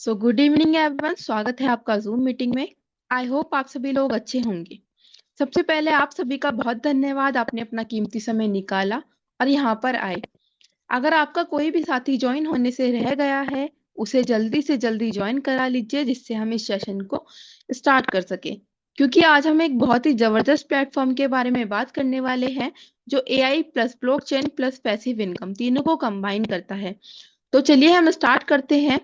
Good evening everyone. स्वागत है आपका जूम मीटिंग में। आई होप आप सभी लोग अच्छे होंगे। सबसे पहले आप सभी का बहुत धन्यवाद, आपने अपना कीमती समय निकाला और यहाँ पर आए। अगर आपका कोई भी साथी ज्वाइन होने से रह गया है, उसे जल्दी से जल्दी ज्वाइन करा लीजिए, जिससे हम इस सेशन को स्टार्ट कर सके। क्योंकि आज हम एक बहुत ही जबरदस्त प्लेटफॉर्म के बारे में बात करने वाले हैं, जो AI plus blockchain plus passive income तीनों को कंबाइन करता है। तो चलिए हम स्टार्ट करते हैं।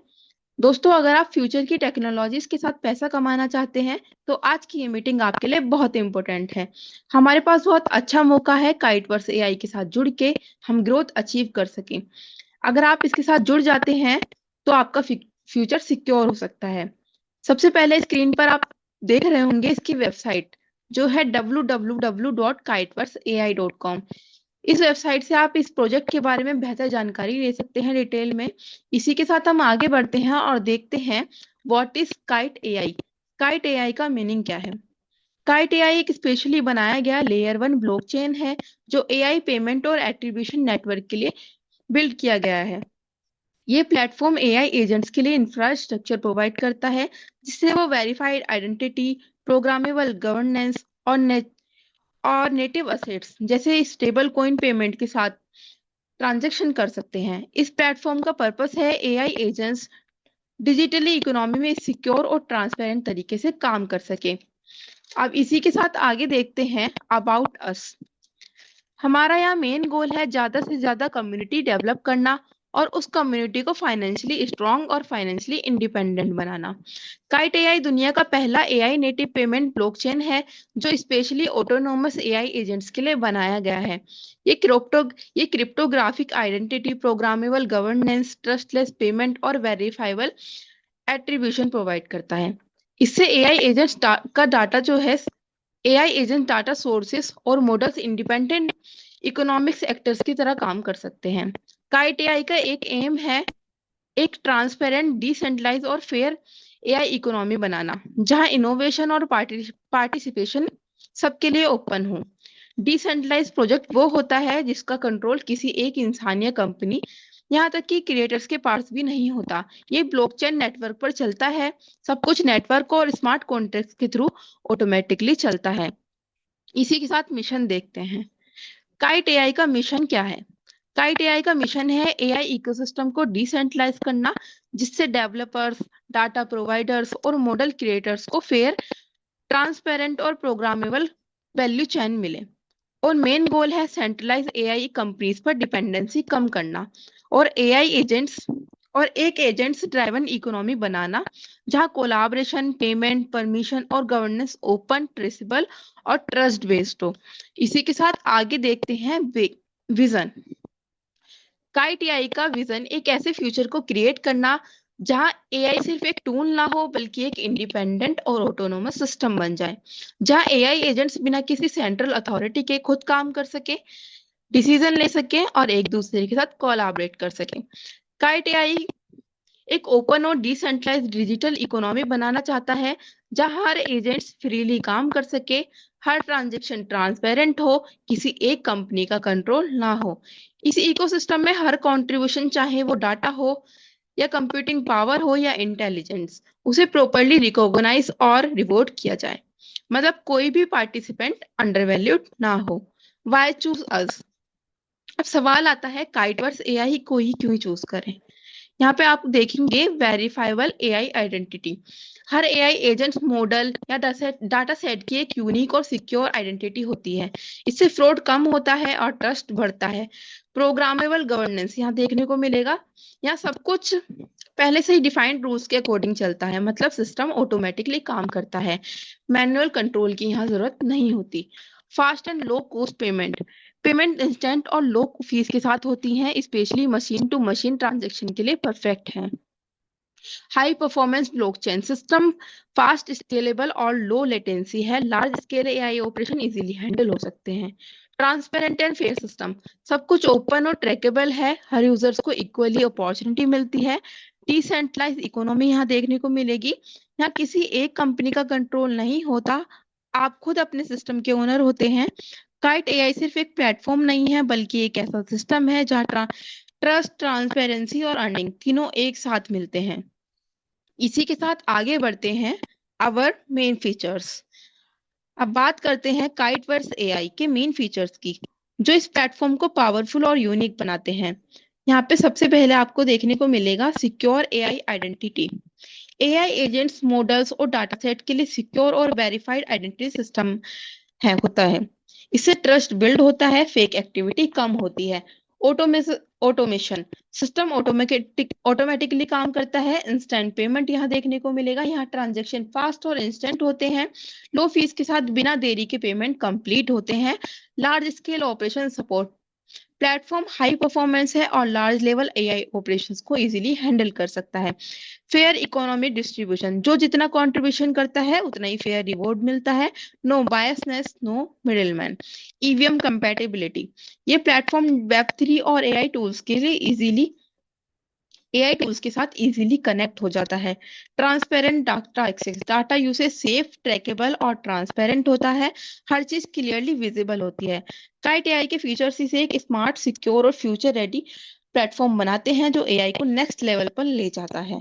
दोस्तों, अगर आप फ्यूचर की टेक्नोलॉजीज के साथ पैसा कमाना चाहते हैं तो आज की ये मीटिंग आपके लिए बहुत इंपॉर्टेंट है। हमारे पास बहुत अच्छा मौका है काइटवर्स एआई के साथ जुड़ के हम ग्रोथ अचीव कर सकें। अगर आप इसके साथ जुड़ जाते हैं तो आपका फ्यूचर सिक्योर हो सकता है। सबसे पहले स्क्रीन पर आप देख रहे होंगे इसकी वेबसाइट, जो है www.kiteverseai.com। इस वेबसाइट से आप इस प्रोजेक्ट के बारे में बेहतर जानकारी ले सकते हैं डिटेल में। इसी के साथ हम आगे बढ़ते हैं और देखते हैं what is kite AI. Kite AI का मीनिंग क्या है? काइट एआई एक स्पेशली बनाया गया लेयर 1 ब्लॉकचेन है, जो एआई पेमेंट और एट्रीब्यूशन नेटवर्क के लिए बिल्ड किया गया है। ये प्लेटफॉर्म एआई एजेंट्स के लिए इंफ्रास्ट्रक्चर प्रोवाइड करता है, जिससे वो वेरीफाइड आइडेंटिटी, प्रोग्रामेबल गवर्नेंस और नेटिव असेट्स जैसे स्टेबल कॉइन पेमेंट के साथ ट्रांजैक्शन कर सकते हैं। इस प्लेटफॉर्म का पर्पस है एआई एजेंट्स डिजिटली इकोनॉमी में सिक्योर और ट्रांसपेरेंट तरीके से काम कर सके। अब इसी के साथ आगे देखते हैं अबाउट अस। हमारा यहाँ मेन गोल है ज्यादा से ज्यादा कम्युनिटी डेवलप करना और उस कम्युनिटी को फाइनेंशियली स्ट्रांग और फाइनेंशियली इंडिपेंडेंट बनाना। काइट एआई दुनिया का पहला एआई नेटिव पेमेंट ब्लॉकचेन है, जो स्पेशली ऑटोनोमस एआई एजेंट्स के लिए बनाया गया है। ये क्रिप्टो ये cryptographic identity, programmable governance, trustless payment और वेरीफाइबल एट्रीब्यूशन प्रोवाइड करता है। इससे एआई एजेंट्स का डाटा जो है, एआई एजेंट डाटा सोर्सेस और मॉडल्स इंडिपेंडेंट इकोनॉमिक्स एक्टर्स की तरह काम कर सकते हैं। काइट एआई का एक एम है एक ट्रांसपेरेंट, डिसेंट्रलाइज और फेयर एआई इकोनॉमी बनाना, जहां इनोवेशन और पार्टिसिपेशन सबके लिए ओपन हो। डिसेंट्रलाइज प्रोजेक्ट वो होता है जिसका कंट्रोल किसी एक इंसान या कंपनी, यहाँ तक कि क्रिएटर्स के पास भी नहीं होता। ये ब्लॉकचेन नेटवर्क पर चलता है। सब कुछ नेटवर्क और स्मार्ट कॉन्ट्रैक्ट्स के थ्रू ऑटोमेटिकली चलता है। इसी के साथ मिशन देखते हैं। काइट एआई का मिशन क्या है? काइट एआई का मिशन है एआई इकोसिस्टम को डिसेंट्रलाइज करना, जिससे डेवलपर्स, डाटा प्रोवाइडर्स और मॉडल क्रिएटर्स को फेयर, ट्रांसपेरेंट और प्रोग्रामेबल वैल्यू चेन मिले। और मेन गोल है सेंट्रलाइज एआई कंपनीज पर डिपेंडेंसी कम करना और एआई एजेंट्स और एक एजेंट्स ड्राइवन इकोनॉमी बनाना, जहां कोलाबरेशन, पेमेंट, परमिशन और गवर्नेंस ओपन, ट्रेसेबल और ट्रस्ट बेस्ड हो। इसी के साथ आगे देखते हैं विजन। काइट एआई का विजन एक ऐसे फ्यूचर को क्रिएट करना जहां एआई सिर्फ एक टूल ना हो, बल्कि एक इंडिपेंडेंट और ऑटोनोमस सिस्टम बन जाए, जहां एआई एजेंट्स बिना किसी सेंट्रल अथॉरिटी के खुद काम कर सके, डिसीजन ले सके और एक दूसरे के साथ कोलैबोरेट कर सके। काइट एआई एक ओपन और डिसेंट्रलाइज्ड डिजिटल इकोनॉमी बनाना चाहता है, जहां हर एजेंट्स फ्रीली काम कर सके, हर ट्रांजैक्शन ट्रांसपेरेंट हो, किसी एक कंपनी का कंट्रोल ना हो। इस इकोसिस्टम में हर कंट्रीब्यूशन, चाहे वो डाटा हो या कंप्यूटिंग पावर हो या इंटेलिजेंस, उसे प्रॉपरली रिकॉग्नाइज और रिवॉर्ड किया जाए। मतलब कोई भी पार्टिसिपेंट अंडर वैल्यूड ना हो। वाई चूज अस? अब सवाल आता है काइटवर्स एआई को ही क्यों चूज करें। यहाँ पे आप देखेंगे वेरीफाइबल एआई आइडेंटिटी। हर एआई एजेंट मॉडल या डाटा सेट की एक यूनिक और सिक्योर आइडेंटिटी होती है। इससे फ्रॉड कम होता है और ट्रस्ट बढ़ता है। प्रोग्रामेबल गवर्नेंस यहाँ देखने को मिलेगा। यहाँ सब कुछ पहले से ही डिफाइंड रूल्स के अकॉर्डिंग चलता है, मतलब सिस्टम ऑटोमेटिकली काम करता है। मैनुअल कंट्रोल की यहाँ जरूरत नहीं होती। Fast and low cost payment. Payment instant और लो फीस के साथ होती हैं, specially machine to machine transaction के लिए परफेक्ट है। High performance blockchain system fast, scalable और लो लेटेंसी है। Large scale AI operation easily handle हो सकते हैं। ट्रांसपेरेंट एंड फेयर सिस्टम, सब कुछ ओपन और ट्रैकेबल है, हर यूजर्स को इक्वली अपॉर्चुनिटी मिलती है। डिसेंट्रलाइज इकोनॉमी यहाँ देखने को मिलेगी। यहाँ किसी एक कंपनी का कंट्रोल नहीं होता, आप खुद अपने सिस्टम के ओनर होते हैं। काइट एआई सिर्फ एक प्लेटफॉर्म नहीं है, बल्कि एक ऐसा सिस्टम है जहाँ ट्रस्ट, ट्रांसपेरेंसी और अर्निंग तीनों एक साथ मिलते हैं। इसी के साथ आगे बढ़ते हैं अवर मेन फीचर्स। अब बात करते हैं काइटवर्स एआई के मेन फीचर्स की, जो इस प्लेटफॉर्म को पावरफुल और यूनिक बनाते हैं। यहाँ पे सबसे पहले आपको देखने को मिलेगा secure AI identity. AI agents, models और डाटा सेट के लिए सिक्योर और वेरीफाइड आइडेंटिटी सिस्टम होता है। इससे ट्रस्ट बिल्ड होता है, फेक एक्टिविटी कम होती है। ऑटोमेशन, सिस्टम ऑटोमेटिकली काम करता है। इंस्टेंट पेमेंट यहाँ देखने को मिलेगा, यहाँ ट्रांजेक्शन फास्ट और इंस्टेंट होते हैं। लो फीस के साथ बिना देरी के पेमेंट कंप्लीट होते हैं। Large scale operation support, platform high performance है और लार्ज लेवल एआई ऑपरेशंस को इजीली हैंडल कर सकता है। फेयर इकोनॉमिक डिस्ट्रीब्यूशन, जो जितना कंट्रीब्यूशन करता है उतना ही फेयर रिवॉर्ड मिलता है। No biasness, no middleman. EVM compatibility, ये प्लेटफॉर्म वेब3 और एआई टूल्स के साथ इजीली कनेक्ट हो जाता है। Transparent data access, data usage safe, traceable और ट्रांसपेरेंट होता है। हर चीज क्लियरली विजिबल होती है। काइट एआई के फीचर्स इसे एक स्मार्ट, सिक्योर और फ्यूचर रेडी प्लेटफॉर्म बनाते हैं, जो एआई को नेक्स्ट लेवल पर ले जाता है।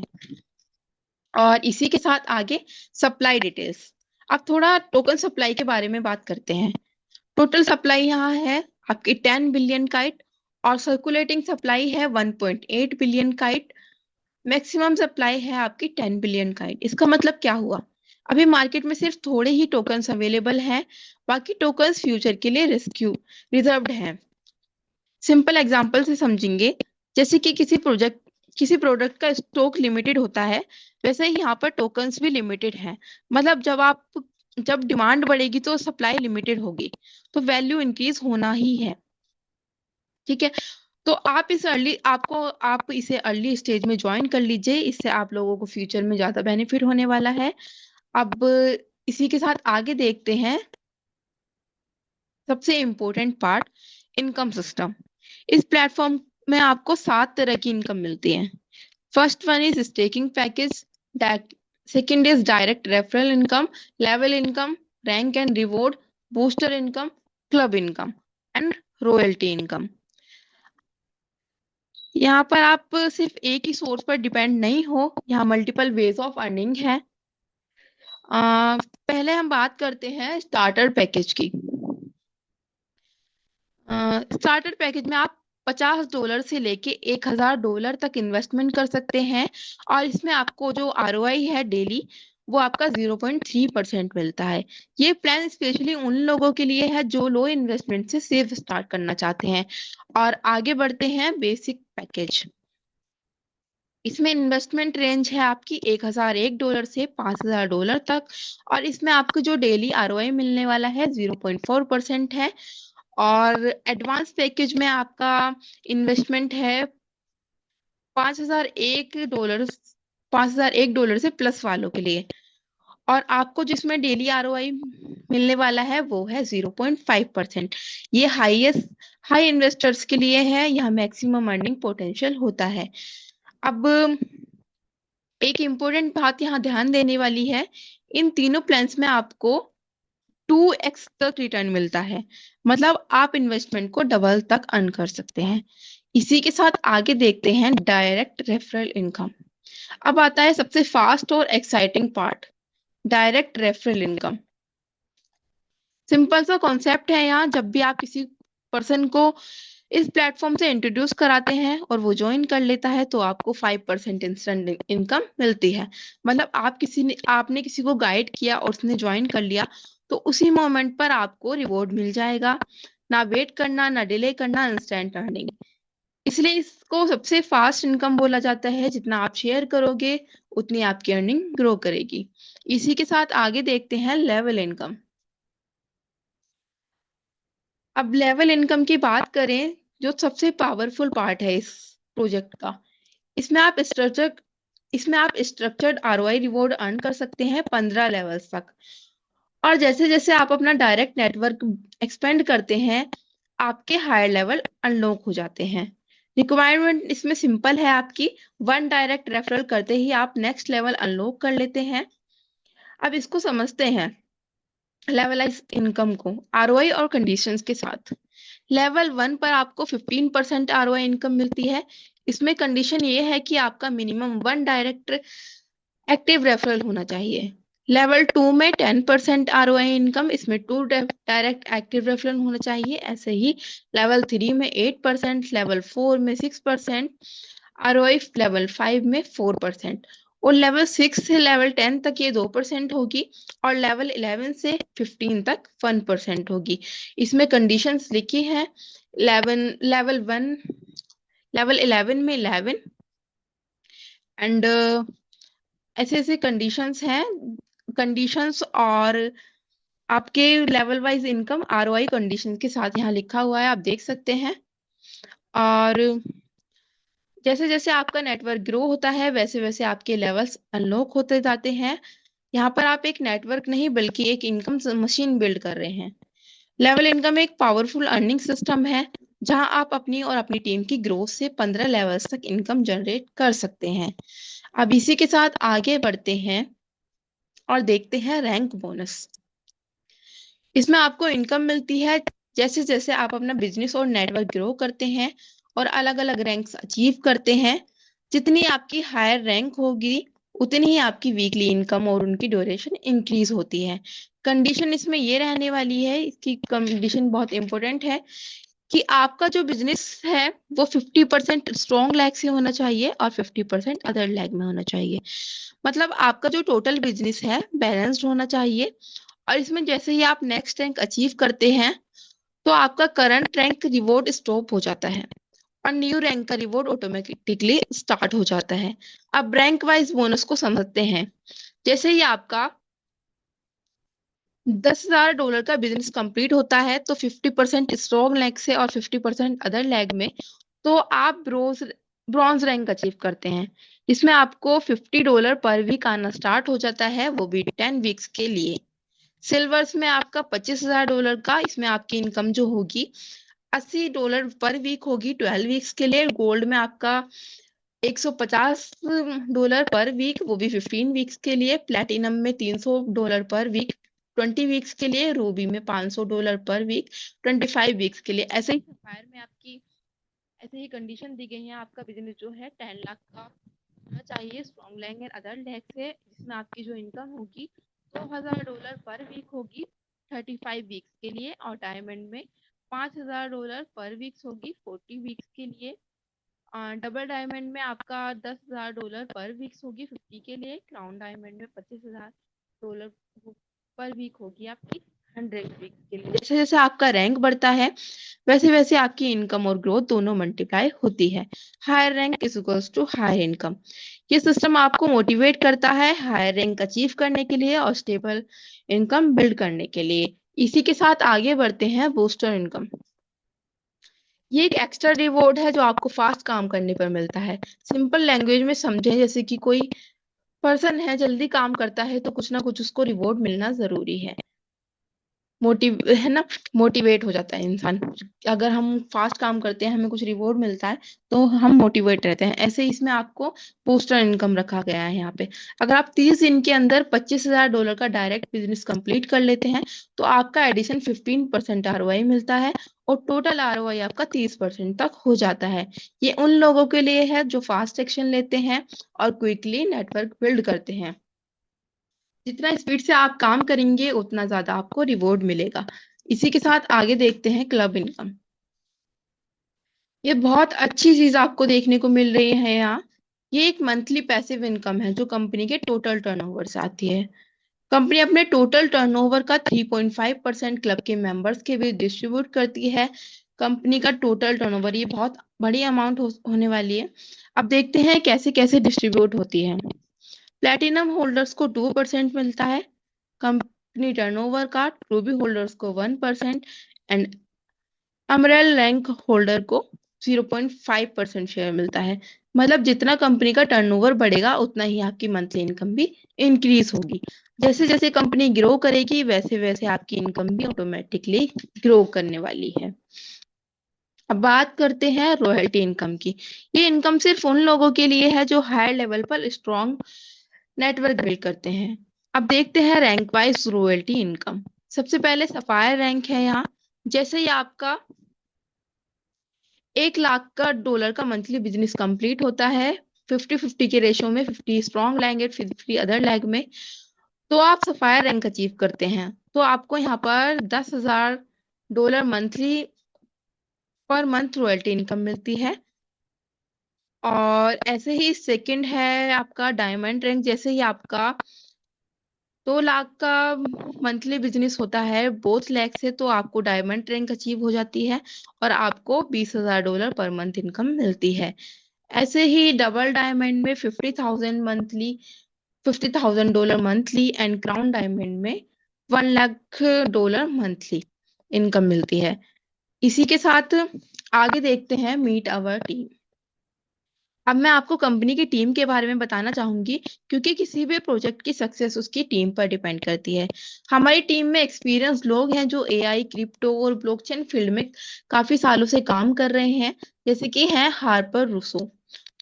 और इसी के साथ आगे सप्लाई डिटेल्स। अब थोड़ा टोकन सप्लाई के बारे में बात करते हैं। टोटल सप्लाई यहाँ है आपकी 10 बिलियन काइट और सर्कुलेटिंग सप्लाई है 1.8 बिलियन काइट। मैक्सिमम सप्लाई है आपकी 10 बिलियन काइट। इसका मतलब क्या हुआ? अभी मार्केट में सिर्फ थोड़े ही टोकन्स अवेलेबल हैं, बाकी टोकन्स फ्यूचर के लिए रिजर्व्ड हैं। सिंपल एग्जांपल से समझेंगे, जैसे कि किसी प्रोडक्ट का स्टॉक लिमिटेड होता है, वैसे ही यहाँ पर टोकन्स भी लिमिटेड हैं। मतलब जब डिमांड बढ़ेगी तो सप्लाई लिमिटेड होगी, तो वैल्यू इंक्रीज होना ही है। ठीक है, तो आप इसे अर्ली स्टेज में ज्वाइन कर लीजिए, इससे आप लोगों को फ्यूचर में ज्यादा बेनिफिट होने वाला है। अब इसी के साथ आगे देखते हैं सबसे इम्पोर्टेंट पार्ट, इनकम सिस्टम। इस प्लेटफॉर्म में आपको 7 तरह की इनकम मिलती है। First one is staking package, second is direct referral income, level income, rank and reward, booster income, club income and royalty income. यहाँ पर आप सिर्फ एक ही सोर्स पर डिपेंड नहीं हो, यहाँ मल्टीपल वेज ऑफ अर्निंग है। पहले हम बात करते हैं स्टार्टर पैकेज की। स्टार्टर पैकेज में आप $50 से लेके $1000 तक इन्वेस्टमेंट कर सकते हैं, और इसमें आपको जो आरओआई है डेली, वो आपका 0.3% मिलता है। ये प्लान स्पेशली उन लोगों के लिए है जो लो इन्वेस्टमेंट से सेफ स्टार्ट करना चाहते हैं। और आगे बढ़ते हैं बेसिक पैकेज। इसमें इन्वेस्टमेंट रेंज है आपकी $1001 से $5000 तक, और इसमें आपको जो डेली आरओआई मिलने वाला है 0.4% है। और एडवांस पैकेज में आपका इन्वेस्टमेंट है $5001, $5001 से प्लस वालों के लिए, और आपको जिसमें डेली आरओआई मिलने वाला है वो है 0.5%। ये हाई इन्वेस्टर्स के लिए है, यहाँ मैक्सिमम अर्निंग पोटेंशियल होता है। अब एक इम्पोर्टेंट बात यहाँ ध्यान देने वाली है, इन तीनों प्लान्स में आपको 2x तक रिटर्न मिलता है, मतलब आप इन्वेस्टमेंट को डबल तक अर्न कर सकते हैं। इसी के साथ आगे देखते हैं डायरेक्ट रेफरल इनकम। अब आता है सबसे फास्ट और exciting part, direct referral income. Simple सा कॉन्सेप्ट है, यहाँ जब भी आप किसी पर्सन को इस प्लेटफॉर्म से इंट्रोड्यूस कराते हैं और वो ज्वाइन कर लेता है, तो आपको 5% इंस्टेंट इनकम मिलती है। मतलब आपने किसी को गाइड किया और उसने ज्वाइन कर लिया, तो उसी मोमेंट पर आपको रिवॉर्ड मिल जाएगा। ना वेट करना, ना डिले करना, इंस्टेंट अर्निंग। इसलिए इसको सबसे फास्ट इनकम बोला जाता है। जितना आप शेयर करोगे उतनी आपकी अर्निंग ग्रो करेगी। इसी के साथ आगे देखते हैं लेवल इनकम। अब लेवल इनकम की बात करें, जो सबसे पावरफुल पार्ट है इस प्रोजेक्ट का, इसमें आप स्ट्रक्चर्ड आरओआई रिवॉर्ड अर्न कर सकते हैं 15 लेवल्स तक। और जैसे जैसे आप अपना डायरेक्ट नेटवर्क एक्सपेंड करते हैं, आपके हायर लेवल अनलॉक हो जाते हैं। रिक्वायरमेंट इसमें सिंपल है आपकी, 1 डायरेक्ट रेफरल करते ही आप नेक्स्ट लेवल अनलॉक कर लेते हैं। अब इसको समझते हैं लेवलाइज इनकम को आरओआई और कंडीशंस के साथ। लेवल 1 पर आपको 15% आरओआई इनकम मिलती है। इसमें कंडीशन ये है कि आपका मिनिमम 1 डायरेक्ट एक्टिव रेफरल होना चाहिए। लेवल 2 में 10% आरओआई इनकम, इसमें 2 डायरेक्ट एक्टिव रेफरल होना चाहिए। ऐसे ही लेवल 3 में 8%, लेवल 4 में 6%, आरओआई लेवल 5 में 4%, और लेवल 6 से लेवल 10 तक ये 2% होगी, और लेवल 11 से 15 तक 1% होगी। इसमें कंडीशंस लिखी है। लेवल 11 में 11, एंड ऐसे ऐसे कंडीशंस हैं। कंडीशंस और आपके level wise income ROI condition के साथ यहाँ लिखा हुआ है, आप देख सकते हैं। और जैसे जैसे आपका नेटवर्क ग्रो होता है वैसे वैसे आपके लेवल्स अनलॉक होते जाते हैं। यहाँ पर आप एक नेटवर्क नहीं बल्कि एक इनकम मशीन बिल्ड कर रहे हैं। लेवल इनकम एक पावरफुल अर्निंग सिस्टम है जहां आप अपनी और अपनी टीम की ग्रोथ से 15 लेवल्स तक इनकम जनरेट कर सकते हैं। अब इसी के साथ आगे बढ़ते हैं और देखते हैं रैंक बोनस। इसमें आपको इनकम मिलती है जैसे जैसे आप अपना बिजनेस और नेटवर्क ग्रो करते हैं और अलग अलग रैंक्स अचीव करते हैं। जितनी आपकी हायर रैंक होगी उतनी ही आपकी वीकली इनकम और उनकी ड्यूरेशन इंक्रीज होती है। कंडीशन इसमें ये रहने वाली है, इसकी कंडीशन बहुत इंपॉर्टेंट है कि आपका जो बिजनेस है वो 50% स्ट्रॉन्ग लैग से होना चाहिए और 50% अदर लैग में होना चाहिए। मतलब आपका जो टोटल बिजनेस है बैलेंस्ड होना चाहिए। और इसमें जैसे ही आप नेक्स्ट रैंक अचीव करते हैं तो आपका करंट रैंक रिवॉर्ड स्टॉप हो जाता है और न्यू रैंक का रिवॉर्ड ऑटोमेटिकली स्टार्ट हो जाता है। अब रैंक वाइज बोनस को समझते हैं। जैसे ही आपका $10,000 का बिजनेस कंप्लीट होता है तो 50% स्ट्रॉन्ग लैग से और 50% अदर लैग में तो आप ब्रॉन्ज रैंक अचीव करते हैं। इसमें आपको $50 पर वीक आना स्टार्ट हो जाता है, वो भी 10 वीक्स के लिए। सिल्वर्स में आपका $25,000 का, इसमें आपकी इनकम जो होगी $80 पर वीक होगी 12 वीक्स के लिए। गोल्ड में आपका $150 पर वीक, वो भी 15 वीक्स के लिए। प्लेटिनम में $300 पर वीक 20 वीक्स के लिए। रूबी में $500 पर वीक 25 वीक्स के लिए। ऐसे ही सफायर में आपकी ऐसे ही कंडीशन दी गई है। आपका बिजनेस जो है 10 लाख का होना चाहिए strong lang and other lag से, जिसमें आपकी जो इनकम होगी $2,000 पर वीक होगी 35 वीक्स के लिए। और डायमंड में $5,000 पर वीक्स होगी 40 वीक्स के लिए। डबल डायमंड में आपका $10,000 पर वीक्स होगी 50 के लिए। क्राउन डायमंड में $25,000 पर वीक होगी आपकी 100 वीक्स के लिए। जैसे जैसे आपका रैंक बढ़ता है वैसे वैसे आपकी इनकम और ग्रोथ दोनों मल्टीप्लाई होती है। Higher rank is equals to higher income. ये सिस्टम आपको मोटिवेट करता है हायर रैंक अचीव करने के लिए और स्टेबल इनकम बिल्ड करने के लिए। इसी के साथ आगे बढ़ते हैं बूस्टर इनकम। ये एक एक्स्ट्रा रिवॉर्ड है जो आपको फास्ट काम करने पर मिलता है। सिंपल लैंग्वेज में समझें, जैसे कि कोई पर्सन है जल्दी काम करता है तो कुछ ना कुछ उसको रिवॉर्ड मिलना जरूरी है। मोटिव है ना, मोटिवेट हो जाता है इंसान। अगर हम फास्ट काम करते हैं हमें कुछ रिवॉर्ड मिलता है तो हम मोटिवेट रहते हैं। ऐसे इसमें आपको बूस्टर इनकम रखा गया है यहाँ पे। अगर आप 30 दिन के अंदर $25,000 का डायरेक्ट बिजनेस कंप्लीट कर लेते हैं तो आपका एडिशन 15% आरओआई मिलता है और टोटल आरओआई आपका 30% तक हो जाता है। ये उन लोगों के लिए है जो फास्ट एक्शन लेते हैं और क्विकली नेटवर्क बिल्ड करते हैं। जितना स्पीड से आप काम करेंगे उतना ज्यादा आपको रिवॉर्ड मिलेगा। इसी के साथ आगे देखते हैं क्लब इनकम। ये बहुत अच्छी चीज आपको देखने को मिल रही है यहाँ। ये एक मंथली पैसिव इनकम है जो कंपनी के टोटल टर्नओवर से आती है। कंपनी अपने टोटल टर्नओवर का 3.5% क्लब के मेंबर्स के बीच डिस्ट्रीब्यूट करती है। कंपनी का टोटल टर्नओवर ये बहुत बड़ी अमाउंट होने वाली है। अब देखते हैं कैसे कैसे डिस्ट्रीब्यूट होती है। प्लेटिनम होल्डर्स को 2% मिलता है कंपनी टर्नओवर का, रूबी होल्डर्स को 1% एंड अमरेल रैंक होल्डर को 0.5% शेयर मिलता है। मतलब जितना कंपनी का टर्नओवर बढ़ेगा उतना ही आपकी मंथली इनकम भी इंक्रीज होगी। जैसे जैसे कंपनी ग्रो करेगी वैसे वैसे आपकी इनकम भी ऑटोमेटिकली ग्रो करने वाली है। अब बात करते हैं रॉयल्टी इनकम की। ये इनकम सिर्फ उन लोगों के लिए है जो हायर लेवल पर स्ट्रॉन्ग नेटवर्क बिल्ड करते हैं। अब देखते हैं रैंक वाइज रॉयल्टी इनकम। सबसे पहले सफायर रैंक है यहाँ। जैसे ही आपका 1 लाख का डॉलर का मंथली बिजनेस कंप्लीट होता है 50-50 के रेशो में, 50 स्ट्रॉन्ग लैंग्वेज 50 अदर लैंग में, तो आप सफायर रैंक अचीव करते हैं तो आपको यहाँ पर $10,000 monthly per month royalty income मिलती है। और ऐसे ही सेकंड है आपका डायमंड रैंक। जैसे ही आपका 2 लाख का मंथली बिजनेस होता है बोथ लैख से, तो आपको डायमंड रैंक अचीव हो जाती है और आपको $20,000 पर मंथ इनकम मिलती है। ऐसे ही डबल डायमंड में 50,000 मंथली एंड क्राउन डायमंड में $1 लाख मंथली इनकम मिलती है। इसी के साथ आगे देखते हैं मीट अवर टीम। अब मैं आपको कंपनी की टीम के बारे में बताना चाहूंगी, क्योंकि किसी भी प्रोजेक्ट की सक्सेस उसकी टीम पर डिपेंड करती है। हमारी टीम में एक्सपीरियंस लोग हैं जो एआई, क्रिप्टो और ब्लॉकचेन फील्ड में काफी सालों से काम कर रहे हैं। जैसे कि हैं हार्पर रूसो,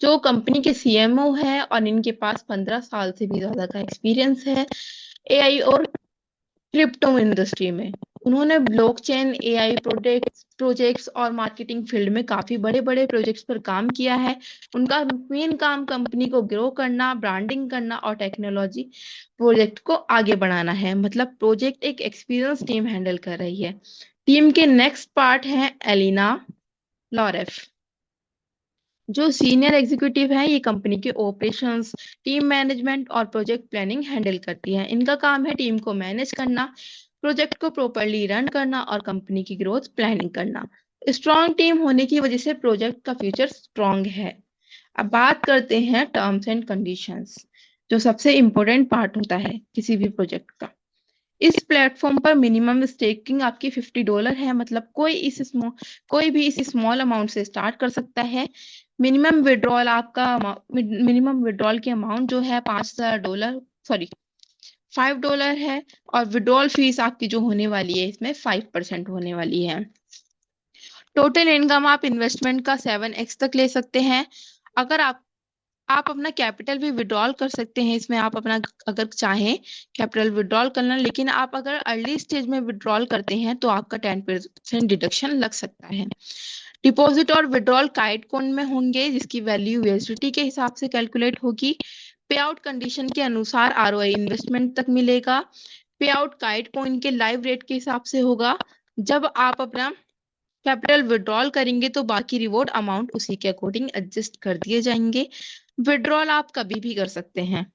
जो कंपनी के सीएमओ है और इनके पास 15 साल से भी ज्यादा का एक्सपीरियंस है एआई और क्रिप्टो इंडस्ट्री में। उन्होंने ब्लॉकचेन, एआई प्रोजेक्ट्स और मार्केटिंग फील्ड में काफी बड़े बड़े प्रोजेक्ट्स पर काम किया है। उनका मेन काम कंपनी को ग्रो करना, ब्रांडिंग करना और टेक्नोलॉजी प्रोजेक्ट को आगे बढ़ाना है। मतलब प्रोजेक्ट एक एक्सपीरियंस टीम हैंडल कर रही है। टीम के नेक्स्ट पार्ट है एलिना लॉरेफ, जो सीनियर एग्जीक्यूटिव है। ये कंपनी के ऑपरेशंस, टीम मैनेजमेंट और प्रोजेक्ट प्लानिंग हैंडल करती है। इनका काम है टीम को मैनेज करना, प्रोजेक्ट को प्रॉपरली रन करना और कंपनी की ग्रोथ प्लानिंग करना। स्ट्रॉन्ग टीम होने की वजह से प्रोजेक्ट का फ्यूचर स्ट्रॉन्ग है। अब बात करते हैं टर्म्स एंड कंडीशंस, जो सबसे इम्पोर्टेंट पार्ट होता है किसी भी प्रोजेक्ट का। इस प्लेटफॉर्म पर मिनिमम स्टेकिंग आपकी $50 है। मतलब कोई भी इस स्मॉल अमाउंट से स्टार्ट कर सकता है। मिनिमम विड्रॉल की अमाउंट जो है $5,000, सॉरी $5 है। और विड्रॉल फीस आपकी जो होने वाली है इसमें 5% होने वाली है। टोटल इनकम आप इन्वेस्टमेंट का 7x तक ले सकते हैं। अगर आप अपना कैपिटल भी विड्रॉल कर सकते हैं इसमें। आप अपना अगर चाहें कैपिटल विड्रॉल करना, लेकिन आप अगर अर्ली स्टेज में विड्रॉल करते हैं तो आपका 10% डिडक्शन लग सकता है। डिपॉजिट और विड्रॉल काइट कॉइन में होंगे, जिसकी वैल्यू यूएसडीटी के हिसाब से कैलकुलेट होगी। पे आउट कंडीशन के अनुसार आरओआई इन्वेस्टमेंट तक मिलेगा। पे आउट काइट कॉइन के लाइव रेट के हिसाब से होगा। जब आप अपना कैपिटल विड्रॉल करेंगे तो बाकी रिवॉर्ड अमाउंट उसी के अकॉर्डिंग एडजस्ट कर दिए जाएंगे। विड्रॉल आप कभी भी कर सकते हैं।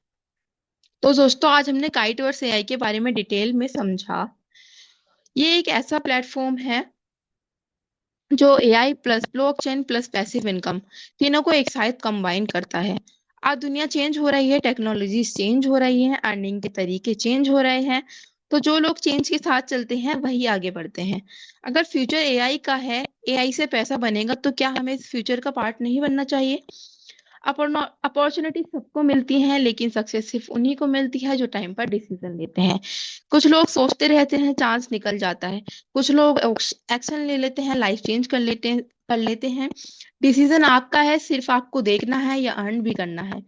तो दोस्तों, आज हमने काइटवर्स एआई के बारे में डिटेल में समझा। ये एक ऐसा प्लेटफॉर्म है जो AI plus blockchain plus passive income तीनों को एक साथ कंबाइन करता है। आज दुनिया चेंज हो रही है, टेक्नोलॉजी चेंज हो रही है, अर्निंग के तरीके चेंज हो रहे हैं। तो जो लोग चेंज के साथ चलते हैं वही आगे बढ़ते हैं। अगर फ्यूचर एआई का है, एआई से पैसा बनेगा, तो क्या हमें इस फ्यूचर का पार्ट नहीं बनना चाहिए? अपॉर्चुनिटी सबको मिलती है, लेकिन सक्सेस सिर्फ उन्हीं को मिलती है जो टाइम पर डिसीजन लेते हैं। कुछ लोग सोचते रहते हैं, चांस निकल जाता है। कुछ लोग एक्शन ले लेते हैं, लाइफ चेंज कर लेते हैं। डिसीजन आपका है, सिर्फ आपको देखना है या अर्न भी करना है।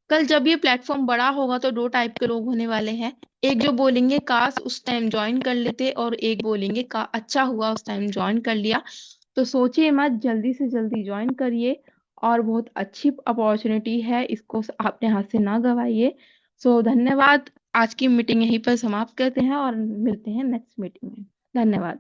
कल जब ये प्लेटफॉर्म बड़ा होगा तो 2 टाइप के लोग होने वाले हैं। एक जो बोलेंगे काश उस टाइम ज्वाइन कर लेते, और एक बोलेंगे का अच्छा हुआ उस टाइम ज्वाइन कर लिया। तो सोचिए मत, जल्दी से जल्दी ज्वाइन करिए। और बहुत अच्छी अपॉर्चुनिटी है, इसको अपने हाथ से ना गवाइए। सो धन्यवाद। आज की मीटिंग यहीं पर समाप्त करते हैं और मिलते हैं नेक्स्ट मीटिंग में। धन्यवाद।